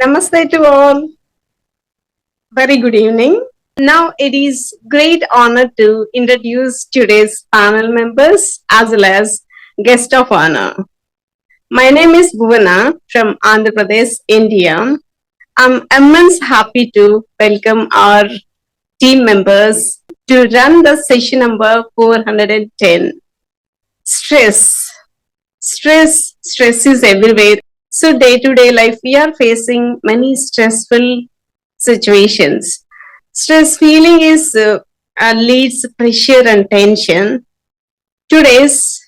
Namaste to all. Very good evening. Now it is great honor to introduce today's panel members as well as guest of honor. My name is Bhuvana from Andhra Pradesh, India. I'm immense happy to welcome our team members to run the session number 410. Stress. Stress is everywhere. So day to day life, we are facing many stressful situations. Stress feeling is leads pressure and tension. Today's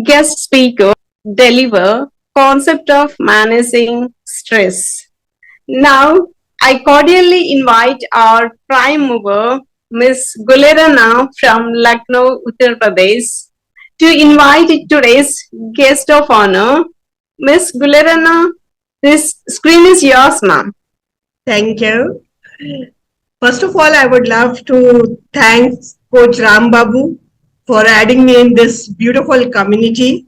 guest speaker deliver concept of managing stress. Now, I cordially invite our prime mover, Miss Gulerana from Lucknow, Uttar Pradesh, to invite today's guest of honor, Miss Gulerana. This screen is yours, ma'am. Thank you. First of all, I would love to thank Coach Ram Babu for adding me in this beautiful community.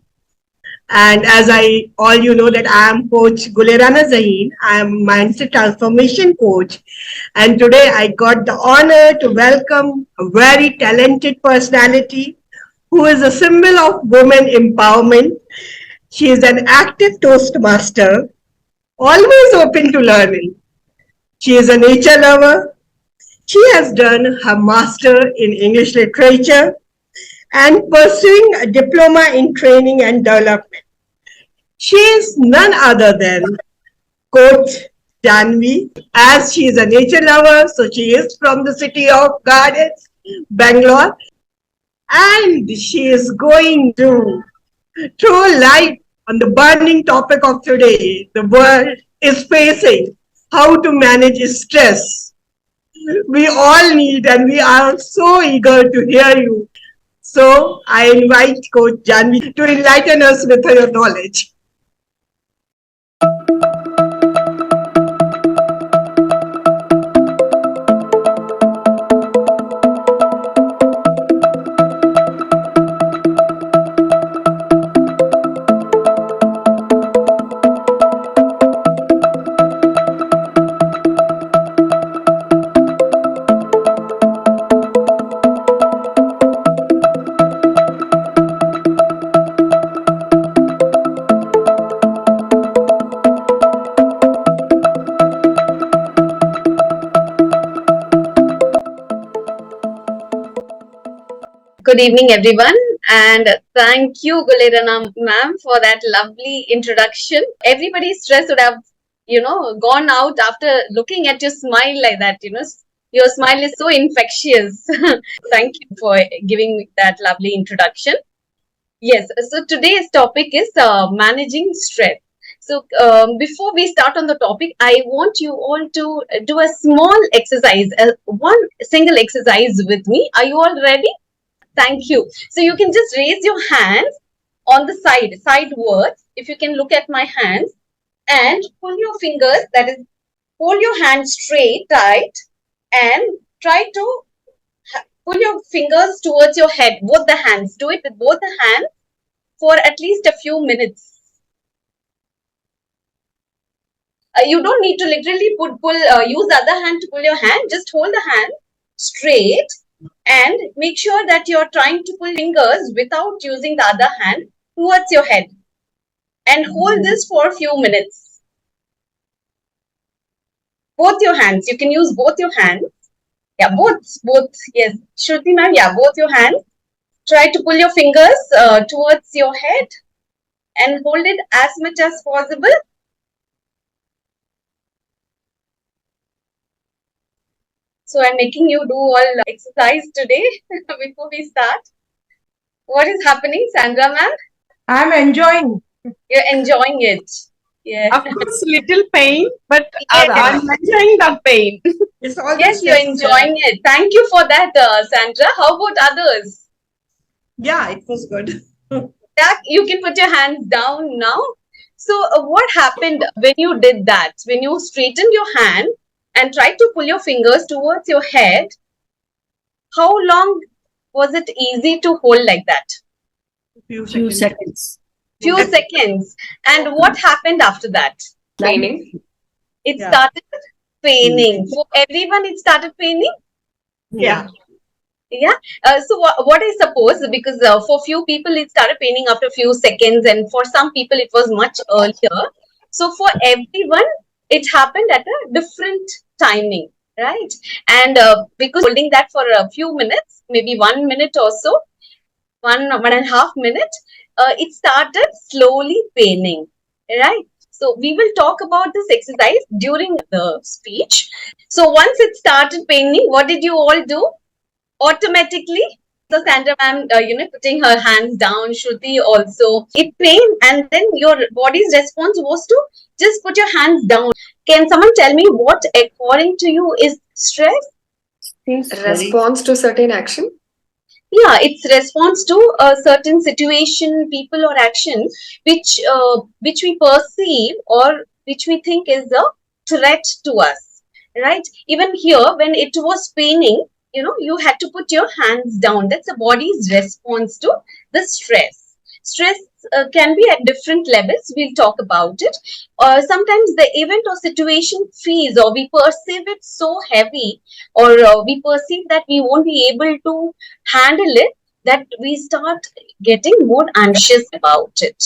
And as all you know that I am Coach Gulerana 𝐬𝐻𝐻. I am mindset transformation coach. And today I got the honor to welcome a very talented personality who is a symbol of women empowerment. She is an active Toastmaster, always open to learning. She is a nature lover. She has done her master in English literature and pursuing a diploma in training and development. She is none other than Coach Janvi, as she is a nature lover, so she is from the city of Gardens, Bangalore, and she is going to throw light on the burning topic of today. The world is facing how to manage stress. We all need and we are so eager to hear you. So I invite Coach Janvi to enlighten us with her knowledge. Good evening, everyone, and thank you, Gulerana ma'am, for that lovely introduction. Everybody's stress would have, gone out after looking at your smile like that. Your smile is so infectious. Thank you for giving me that lovely introduction. Yes, so today's topic is managing stress. So before we start on the topic, I want you all to do a small exercise, one single exercise with me. Are you all ready? Thank you. So you can just raise your hands on the sidewards. If you can look at my hands and pull your fingers, that is, hold your hands straight, tight, and try to pull your fingers towards your head, both the hands. Do it with both the hands for at least a few minutes. You don't need to literally use the other hand to pull your hand. Just hold the hand straight. And make sure that you're trying to pull fingers without using the other hand towards your head. And hold this for a few minutes. Both your hands. You can use both your hands. Yeah, both. Yes. Shruti ma'am, yeah, both your hands. Try to pull your fingers towards your head and hold it as much as possible. So I'm making you do all exercise today before we start. What is happening, Sandra ma'am? I'm enjoying. You're enjoying it. Yeah. Of course, little pain, but I'm enjoying the pain. Yes, you're enjoying it. Thank you for that, Sandra. How about others? Yeah, it was good. Yeah, you can put your hands down now. So what happened when you did that? When you straightened your hand and try to pull your fingers towards your head, how long was it easy to hold like that? Few seconds. Few seconds. And what happened after that? Training. It Yeah. started paining. For everyone, it started paining. Yeah. Yeah. So what I suppose, because for few people it started paining after few seconds, and for some people it was much earlier. So for everyone, it happened at a different timing, right? And because holding that for a few minutes, maybe 1 minute or so, 1.5 minute, it started slowly paining, right? So we will talk about this exercise during the speech. So once it started paining, what did you all do? Automatically, so Sandra ma'am, putting her hands down, Shruti also, it pained, and then your body's response was to just put your hands down. Can someone tell me what, according to you, is stress? Response to certain action. Yeah, it's response to a certain situation, people, or action which we perceive or which we think is a threat to us, right? Even here, when it was paining, you had to put your hands down. That's the body's response to the stress. Stress can be at different levels. We'll talk about it. Sometimes the event or situation feels, or we perceive it so heavy, or we perceive that we won't be able to handle it, that we start getting more anxious about it.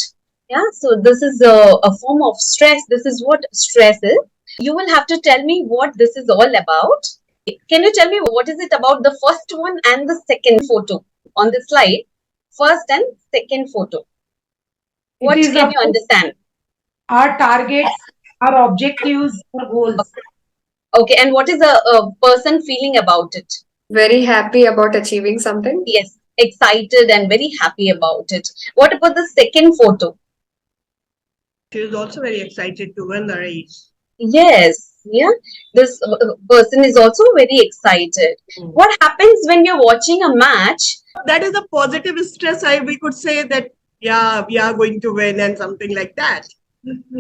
Yeah, so this is a form of stress. This is what stress is. You will have to tell me what this is all about. Can you tell me what is it about the first one and the second photo on the slide? First and second photo. What It is can you understand? our targets, our objectives, our goals. Okay, and what is a person feeling about it? Very happy about achieving something. Yes, excited and very happy about it. What about the second photo? She is also very excited to win the race. Yes, yeah. This person is also very excited. What happens when you're watching a match? That is a positive stress. We could say that, yeah, we are going to win and something like that.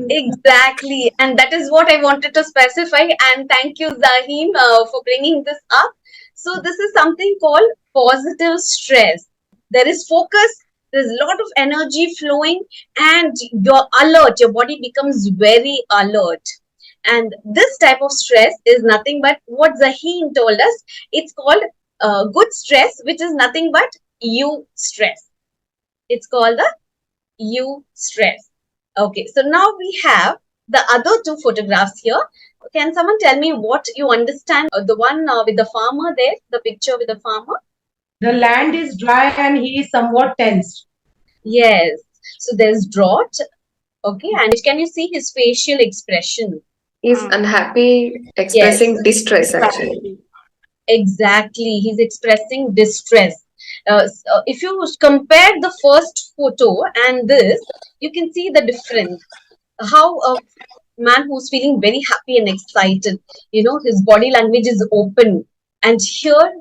Exactly, and that is what I wanted to specify. And thank you, Zahim, for bringing this up. So this is something called positive stress. There is focus. There's a lot of energy flowing, and you're alert. Your body becomes very alert. And this type of stress is nothing but what Zahim told us. It's called good stress, which is nothing but you stress. It's called the you stress. Okay, so now we have the other two photographs here. Can someone tell me what you understand? The one with the farmer there, the picture with the farmer? The land is dry and he is somewhat tensed. Yes. So there's drought. Okay, and can you see his facial expression? He's unhappy, expressing distress actually. Exactly, he's expressing distress. If you compare the first photo and this, you can see the difference. How a man who's feeling very happy and excited, his body language is open, and here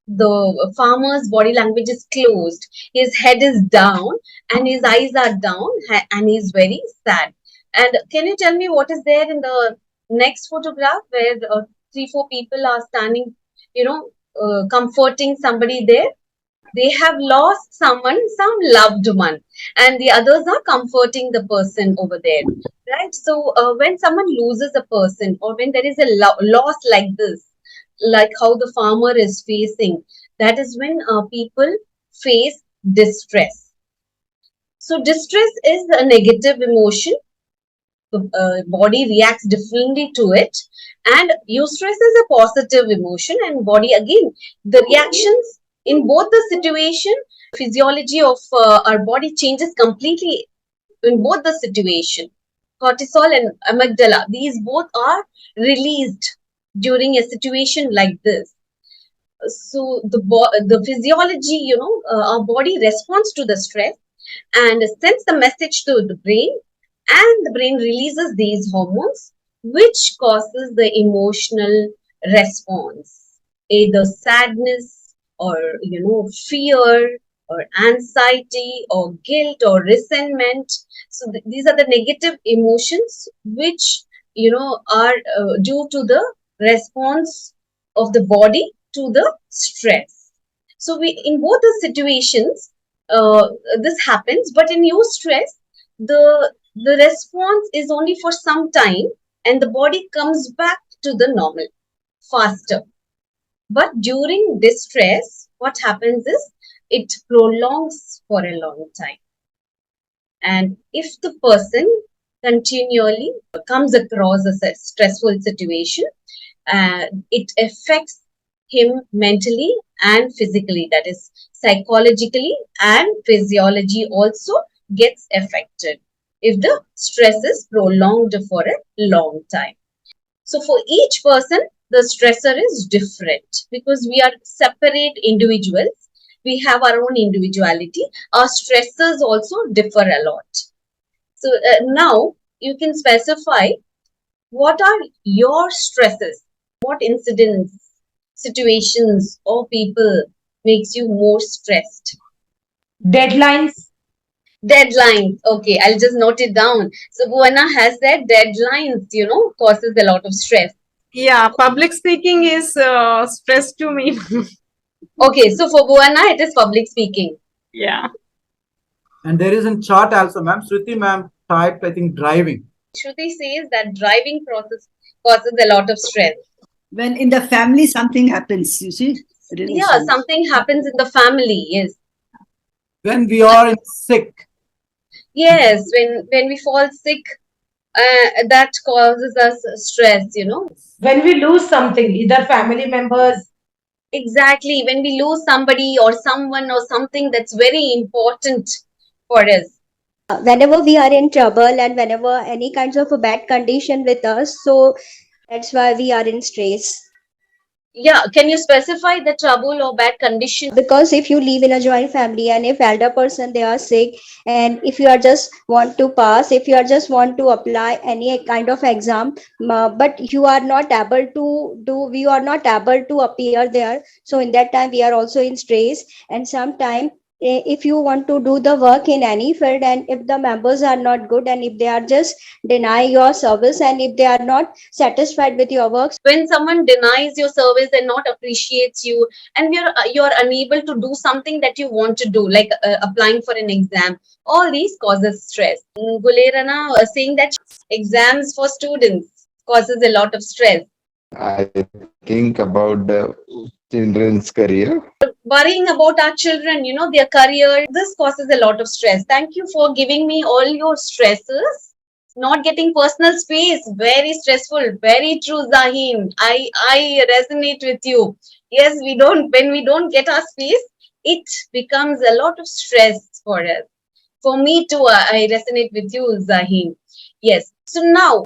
the farmer's body language is closed. His head is down and his eyes are down, and he's very sad. And can you tell me what is there in the next photograph where 3-4 people are standing, comforting somebody there? They have lost someone, some loved one, and the others are comforting the person over there, right? So when someone loses a person, or when there is a loss like this, like how the farmer is facing, that is when people face distress. So distress is a negative emotion. The body reacts differently to it, and eustress is a positive emotion, and body, again, the reactions in both the situation, physiology of our body changes completely in both the situation. Cortisol and amygdala, these both are released during a situation like this. So the physiology, our body responds to the stress and sends the message to the brain, and the brain releases these hormones, which causes the emotional response, either sadness or fear or anxiety or guilt or resentment. So these are the negative emotions which are due to the response of the body to the stress. So we, in both the situations, this happens, but in eustress, the response is only for some time, and the body comes back to the normal faster. But during this stress, what happens is it prolongs for a long time. And if the person continually comes across a stressful situation, it affects him mentally and physically, that is psychologically, and physiology also gets affected if the stress is prolonged for a long time. So for each person, the stressor is different because we are separate individuals. We have our own individuality. Our stressors also differ a lot. So now you can specify what are your stresses, what incidents, situations, or people makes you more stressed. Deadlines. Deadlines. Okay, I'll just note it down. So Bhuwana has said deadlines, causes a lot of stress. Yeah, public speaking is stress to me. Okay, so for Bhuwana, it is public speaking. Yeah. And there is a chart also, ma'am. Shruti ma'am typed, I think, driving. Shruti says that driving process causes a lot of stress. When in the family something happens, you see. Yeah, something happens in the family, yes. When we are sick. Yes, when we fall sick, that causes us stress, When we lose something, either family members. Exactly, when we lose somebody or someone or something that's very important for us. Whenever we are in trouble and whenever any kinds of a bad condition with us, so that's why we are in stress. Yeah, can you specify the trouble or bad condition? Because if you live in a joint family and if elder person they are sick, and if you are just want to pass, if you are just want to apply any kind of exam, but you are not able to do, we are not able to appear there, so in that time we are also in stress. And sometime if you want to do the work in any field, and if the members are not good, and if they are just deny your service, and if they are not satisfied with your work, when someone denies your service and not appreciates you, and you're unable to do something that you want to do, like applying for an exam, all these causes stress. Gulerana saying that exams for students causes a lot of stress. I think about the children's career. Worrying about our children, their career, this causes a lot of stress. Thank you for giving me all your stresses. Not getting personal space, very stressful. Very true, Zaheen. I resonate with you. Yes, when we don't get our space, it becomes a lot of stress for us. For me too, I resonate with you, Zaheen. Yes. So now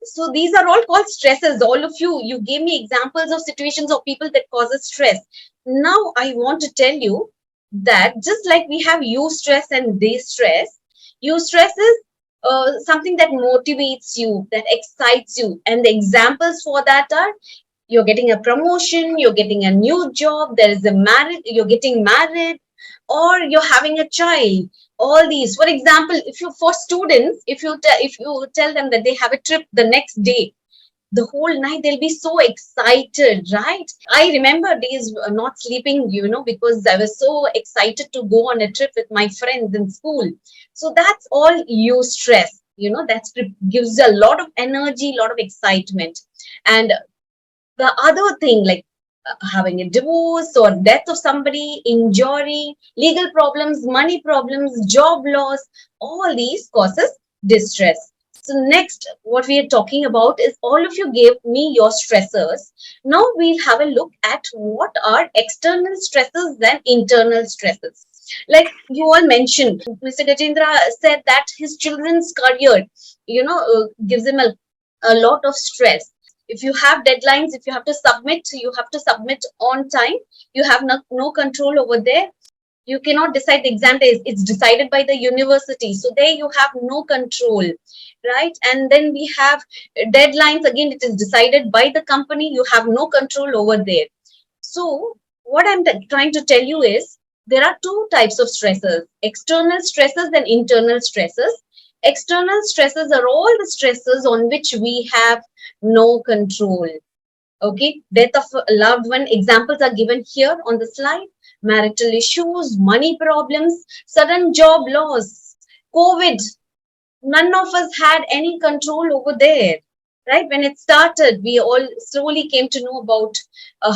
so these are all called stresses. All of you gave me examples of situations or people that causes stress. Now I want to tell you that just like we have you stress and they stress, you stress is something that motivates you, that excites you. And the examples for that are you're getting a promotion, you're getting a new job, there is a marriage, you're getting married, or you're having a child. All these, for example, for students, if you tell them that they have a trip the next day, the whole night they'll be so excited, right? I remember days not sleeping, because I was so excited to go on a trip with my friends in school. So that's all you stress, that gives a lot of energy, a lot of excitement. And the other thing, like having a divorce or death of somebody, injury, legal problems, money problems, job loss, all these causes distress. So next, what we are talking about is all of you gave me your stressors. Now we'll have a look at what are external stresses and internal stresses. Like you all mentioned, Mr. Gajendra said that his children's career, gives him a lot of stress. If you have deadlines, if you have to submit on time. You have no control over there. You cannot decide the exam day. It's decided by the university. So there you have no control, right? And then we have deadlines. Again, it is decided by the company. You have no control over there. So what I'm trying to tell you is there are two types of stresses, external stresses and internal stresses. External stresses are all the stresses on which we have no control. Okay, death of a loved one, examples are given here on the slide. Marital issues, money problems, sudden job loss, COVID, none of us had any control over there, right? When it started, we all slowly came to know about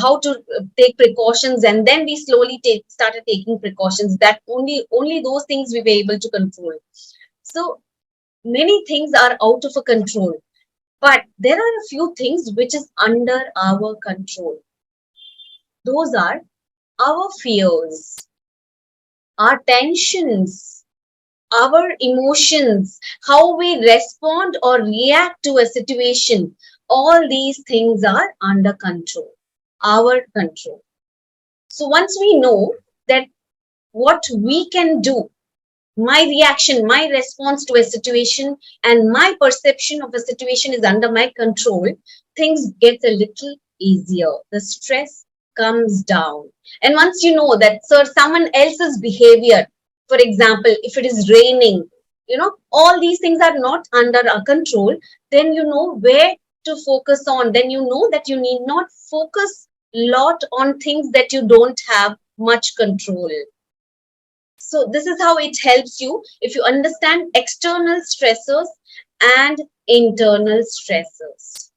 how to take precautions, and then we slowly started taking precautions. That only those things we were able to control. So many things are out of a control, but there are a few things which is under our control. Those are our fears, our tensions, our emotions, how we respond or react to a situation. All these things are under control, our control. So once we know that what we can do, my reaction, my response to a situation, and my perception of a situation is under my control, things get a little easier. The stress comes down. And once you know that, sir, someone else's behavior, for example, if it is raining, all these things are not under our control, then you know where to focus on. Then you know that you need not focus a lot on things that you don't have much control. So this is how it helps you if you understand external stressors and internal stressors.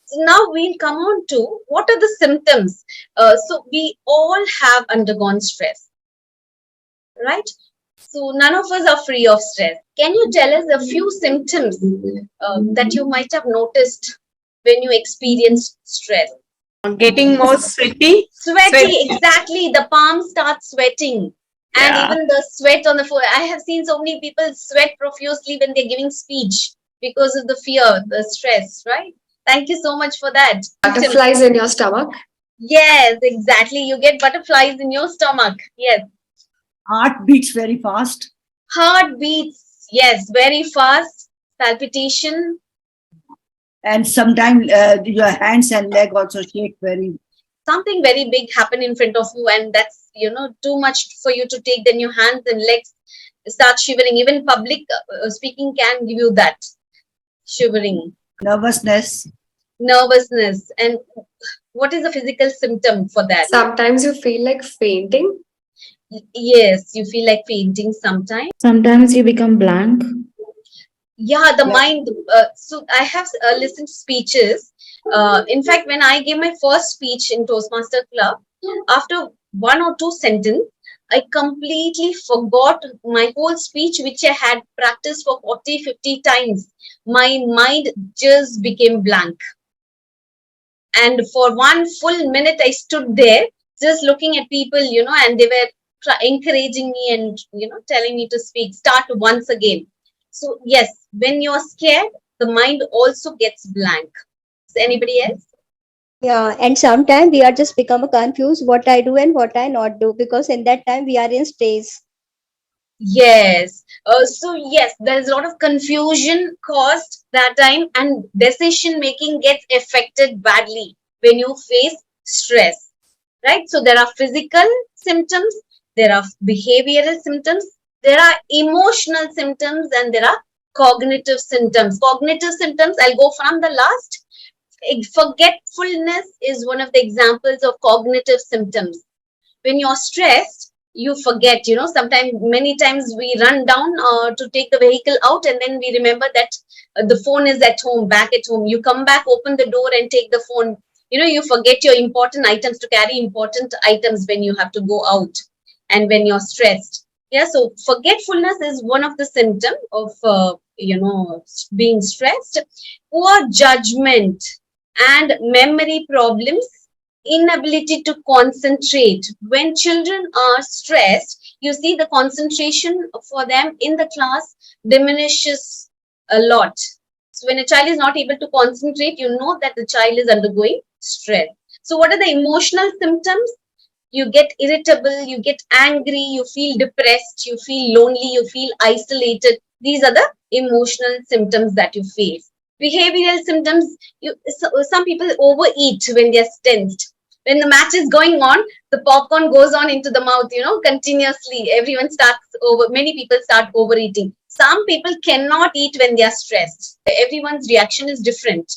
So now we'll come on to what are the symptoms. So we all have undergone stress, right? So none of us are free of stress. Can you tell us a few symptoms that you might have noticed when you experience stress? Getting more sweaty. Sweaty, exactly. The palms start sweating. And Yeah. even the sweat on the forehead. I have seen so many people sweat profusely when they're giving speech because of the fear, the stress, right? Thank you so much for that. Butterflies in your stomach. Yes, exactly. You get butterflies in your stomach. Yes. Heart beats very fast. Heart beats, yes, very fast. Palpitation. And sometimes your hands and leg also shake very. Something very big happen in front of you, and that's too much for you to take. Then your hands and legs start shivering. Even public speaking can give you that shivering. Nervousness. And what is the physical symptom for that? Sometimes you feel like fainting. Yes, you feel like fainting sometimes. Sometimes you become blank. Yeah, the mind. So I have listened to speeches. In fact, when I gave my first speech in Toastmaster Club, after one or two sentences, I completely forgot my whole speech, which I had practiced for 40, 50 times. My mind just became blank. And for one full minute, I stood there just looking at people, and they were encouraging me and, telling me to speak, start once again. So yes, when you're scared, the mind also gets blank. Is anybody else? Yeah, and sometimes we are just become confused what I do and what I not do, because in that time we are in stress. Yes. So yes, there's a lot of confusion caused that time, and decision making gets affected badly when you face stress, right? So there are physical symptoms, there are behavioral symptoms, there are emotional symptoms, and there are cognitive symptoms. Cognitive symptoms, I'll go from the last. Forgetfulness is one of the examples of cognitive symptoms. When you're stressed, you forget, sometimes many times we run down to take the vehicle out, and then we remember that the phone is at home, back at home. You come back, open the door and take the phone. You forget your important items, to carry important items when you have to go out and when you're stressed. Yeah, so forgetfulness is one of the symptoms of, being stressed. Poor judgment and memory problems, inability to concentrate. When children are stressed, you see the concentration for them in the class diminishes a lot. So when a child is not able to concentrate, you know that the child is undergoing stress. So what are the emotional symptoms? You get irritable, you get angry, you feel depressed, you feel lonely, you feel isolated. These are the emotional symptoms that you face. Behavioral symptoms, some people overeat when they're tensed. When the match is going on, the popcorn goes on into the mouth, continuously. Many people start overeating. Some people cannot eat when they are stressed. Everyone's reaction is different,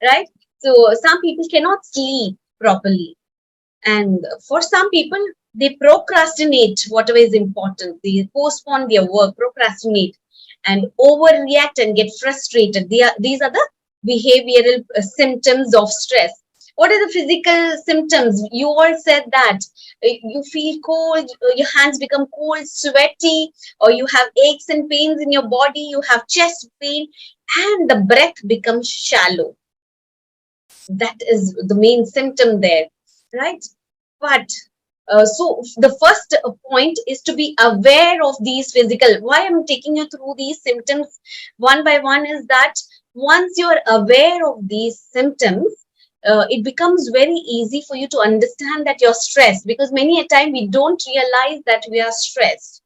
right? So some people cannot sleep properly. And for some people, they procrastinate whatever is important. They postpone their work, procrastinate. and overreact and get frustrated. These are the behavioral symptoms of stress. What are the physical symptoms? You all said that you feel cold, your hands become cold, sweaty, or you have aches and pains in your body, you have chest pain, and the breath becomes shallow. That is the main symptom there, right? But so the first point is to be aware of these physical. Why I'm taking you through these symptoms one by one is that once you're aware of these symptoms, it becomes very easy for you to understand that you're stressed, because many a time we don't realize that we are stressed,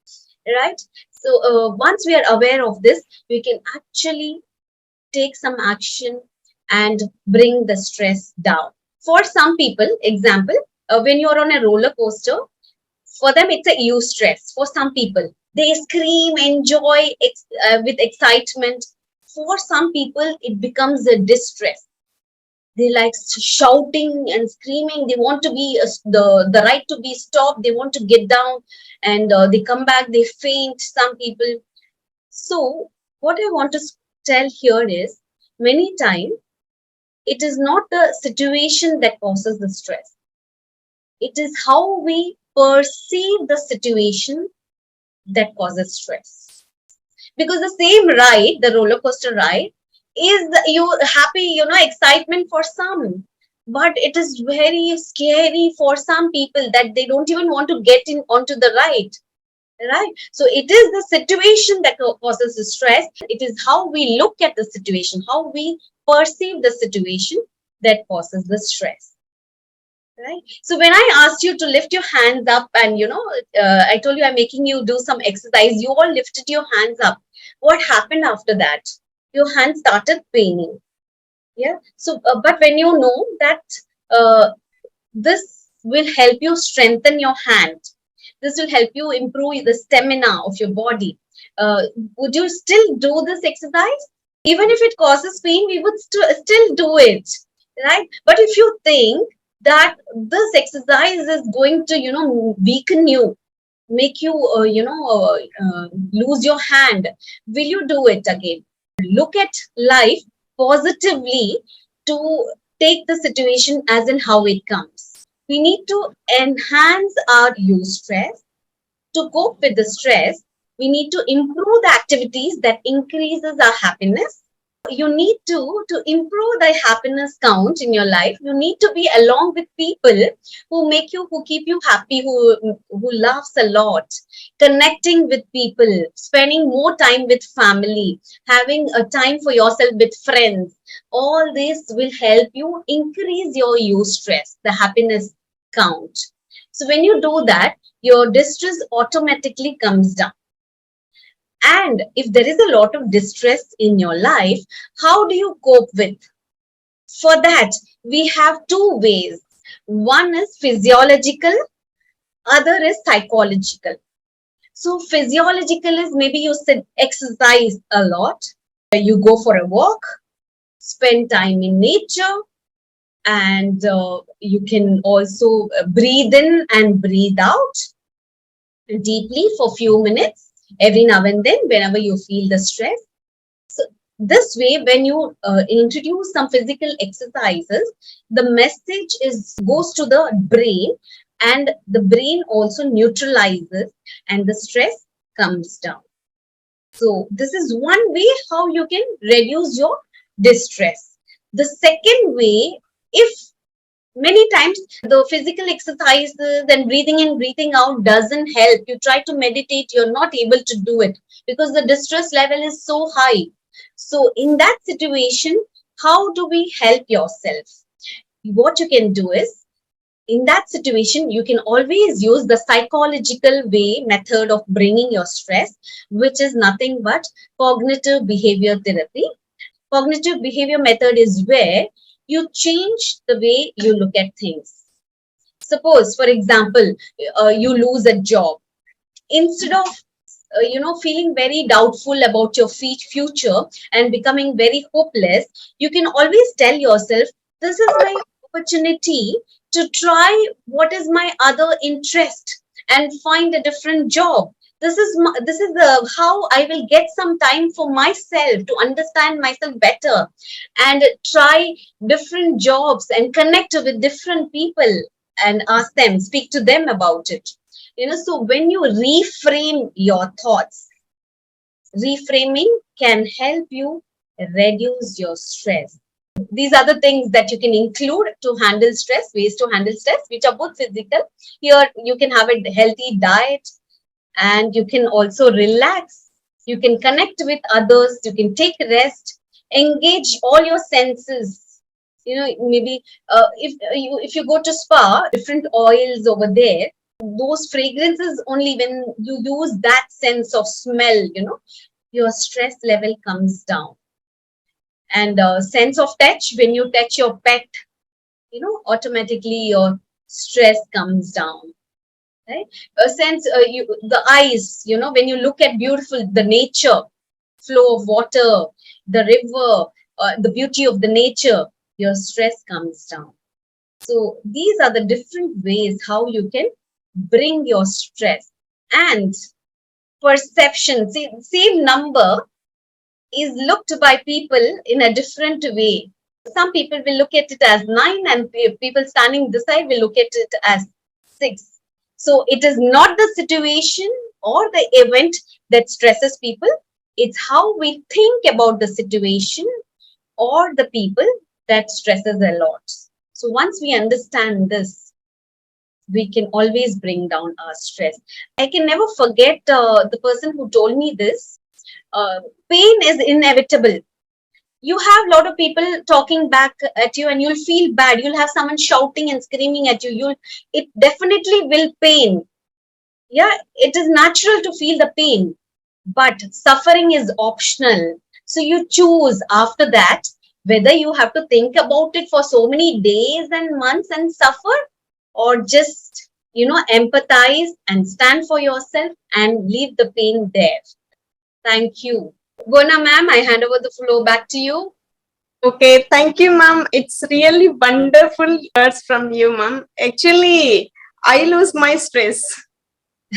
right? So once we are aware of this, we can actually take some action and bring the stress down. For some people, example, when you're on a roller coaster, for them it's a eustress. For some people, they scream, enjoy with excitement. For some people, it becomes a distress. They like shouting and screaming. They want to be the right to be stopped. They want to get down, and they come back. They faint. Some people. So what I want to tell here is, many times it is not the situation that causes the stress. It is how we perceive the situation that causes stress. Because the same ride, the roller coaster ride, is you happy, excitement for some, but it is very scary for some people that they don't even want to get in onto the ride. Right? So it is the situation that causes the stress. It is how we look at the situation, how we perceive the situation that causes the stress. Right? So when I asked you to lift your hands up and, I told you I'm making you do some exercise, you all lifted your hands up. What happened after that? Your hands started paining. Yeah. So, but when you know that this will help you strengthen your hand, this will help you improve the stamina of your body. Would you still do this exercise? Even if it causes pain, we would still do it, right? But if you think that this exercise is going to, weaken you, make you, lose your hand, will you do it again? Look at life positively to take the situation as in how it comes. We need to enhance our eustress. To cope with the stress, we need to improve the activities that increases our happiness. You need to improve the happiness count in your life. You need to be along with people who keep you happy, who laughs a lot, connecting with people, spending more time with family, having a time for yourself with friends. All this will help you increase your eustress, the happiness count. So when you do that, your distress automatically comes down. And if there is a lot of distress in your life, how do you cope with? For that, we have two ways. One is physiological, other is psychological. So physiological is maybe you exercise a lot, you go for a walk, spend time in nature, and you can also breathe in and breathe out deeply for a few minutes every now and then whenever you feel the stress. So this way, when you introduce some physical exercises, the message goes to the brain, and the brain also neutralizes and the stress comes down. So this is one way how you can reduce your distress. The second way, if many times the physical exercises and breathing in, breathing out doesn't help, you try to meditate, you're not able to do it because the distress level is so high. So in that situation, how do we help yourself? What you can do is, in that situation, you can always use the psychological method of bringing your stress, which is nothing but cognitive behavior therapy. Cognitive behavior method is where you change the way you look at things. Suppose, for example, you lose a job. Instead of feeling very doubtful about your future and becoming very hopeless, you can always tell yourself, this is my opportunity to try what is my other interest and find a different job. This is the how I will get some time for myself to understand myself better and try different jobs and connect with different people and ask them, speak to them about it. So when you reframe your thoughts, reframing can help you reduce your stress. These are the things that you can include to handle stress, ways to handle stress, which are both physical. Here, you can have a healthy diet and you can also relax. You can connect with others. You can take rest, engage all your senses. Maybe if you go to spa, different oils over there, those fragrances, only when you use that sense of smell, your stress level comes down. And sense of touch, when you touch your pet, automatically your stress comes down, right? A sense, the eyes, when you look at beautiful, the nature, flow of water, the river, the beauty of the nature, your stress comes down. So these are the different ways how you can bring your stress. And perception, same number is looked by people in a different way. Some people will look at it as 9 and people standing this side will look at it as 6. So it is not the situation or the event that stresses people. It's how we think about the situation or the people that stresses a lot. So once we understand this, we can always bring down our stress. I can never forget the person who told me this. Pain is inevitable. You have a lot of people talking back at you and you'll feel bad. You'll have someone shouting and screaming at you. It definitely will pain. Yeah, it is natural to feel the pain, but suffering is optional. So you choose after that whether you have to think about it for so many days and months and suffer, or just, empathize and stand for yourself and leave the pain there. Thank you. Gona ma'am, I hand over the floor back to you. Okay, thank you, ma'am. It's really wonderful words from you, ma'am. Actually, I lose my stress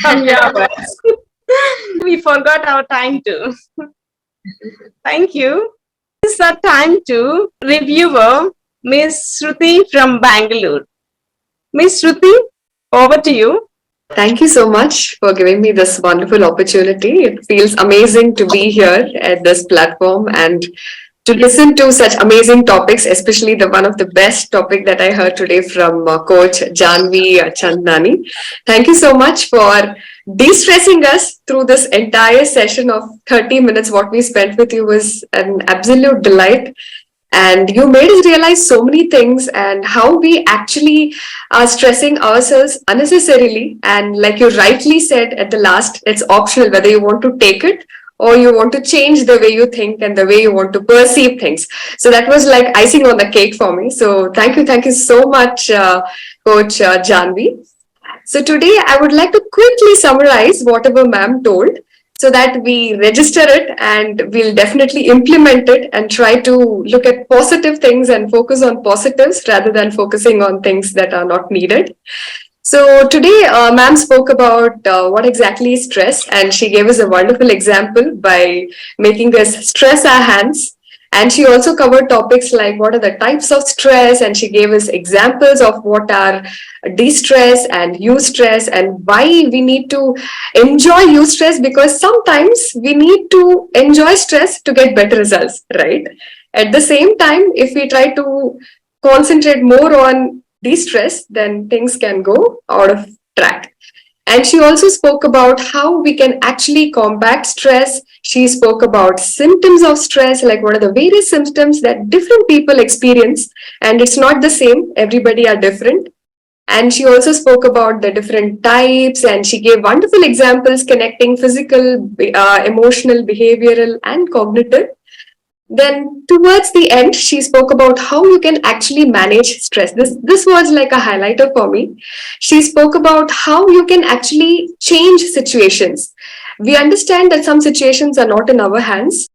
from your words. We forgot our time too. Thank you. This is our time to reviewer Miss Shruti from Bangalore. Miss Shruti, over to you. Thank you so much for giving me this wonderful opportunity. It feels amazing to be here at this platform and to listen to such amazing topics, especially the one of the best topic that I heard today from Coach Janvi Chandnani. Thank you so much for de-stressing us through this entire session of 30 minutes. What we spent with you was an absolute delight. And you made us realize so many things and how we actually are stressing ourselves unnecessarily. And like you rightly said at the last, it's optional whether you want to take it or you want to change the way you think and the way you want to perceive things. So that was like icing on the cake for me. So thank you so much, Coach Janvi. So today I would like to quickly summarize whatever ma'am told, so that we register it and we'll definitely implement it and try to look at positive things and focus on positives rather than focusing on things that are not needed. So today, ma'am spoke about what exactly is stress, and she gave us a wonderful example by making us stress our hands. And she also covered topics like what are the types of stress, and she gave us examples of what are de-stress and eustress and why we need to enjoy eustress, because sometimes we need to enjoy stress to get better results, right? At the same time, if we try to concentrate more on de-stress, then things can go out of track. And she also spoke about how we can actually combat stress. She spoke about symptoms of stress, like what are the various symptoms that different people experience. And it's not the same, everybody are different. And she also spoke about the different types, and she gave wonderful examples connecting physical, emotional, behavioral, and cognitive. Then towards the end, she spoke about how you can actually manage stress. This was like a highlighter for me. She spoke about how you can actually change situations. We understand that some situations are not in our hands,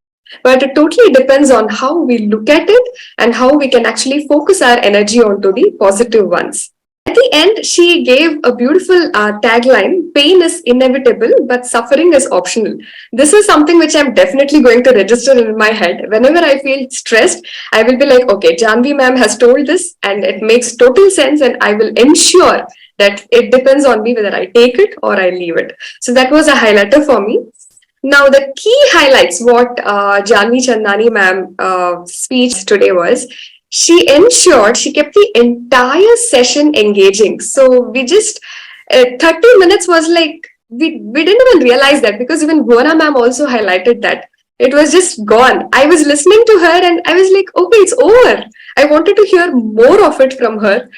but it totally depends on how we look at it and how we can actually focus our energy onto the positive ones. At the end, she gave a beautiful tagline: pain is inevitable, but suffering is optional. This is something which I'm definitely going to register in my head. Whenever I feel stressed, I will be like, okay, Janvi ma'am has told this and it makes total sense, and I will ensure that it depends on me whether I take it or I leave it. So that was a highlighter for me. Now, the key highlights, what Janvi Chandani ma'am speech today was, she ensured she kept the entire session engaging. So we just, 30 minutes was like, we didn't even realize that, because even Bhuwana ma'am also highlighted that. It was just gone. I was listening to her and I was like, okay, it's over. I wanted to hear more of it from her.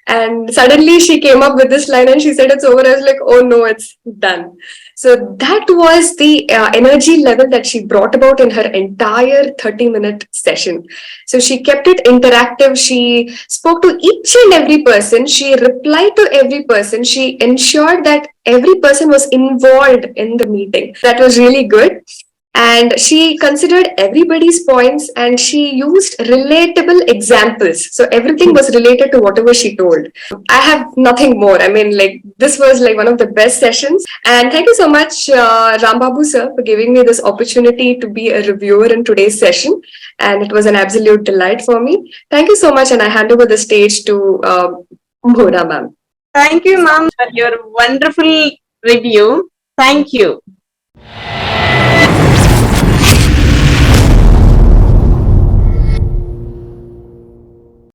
And suddenly she came up with this line and she said it's over. I was like, oh no, it's done. So that was the energy level that she brought about in her entire 30-minute session. So she kept it interactive. She spoke to each and every person. She replied to every person. She ensured that every person was involved in the meeting. That was really good. And she considered everybody's points and she used relatable examples. So everything was related to whatever she told. I have nothing more. I mean, like, this was like one of the best sessions. And thank you so much, Rambabu sir, for giving me this opportunity to be a reviewer in today's session. And it was an absolute delight for me. Thank you so much. And I hand over the stage to Bhona ma'am. Thank you, ma'am, for your wonderful review. Thank you.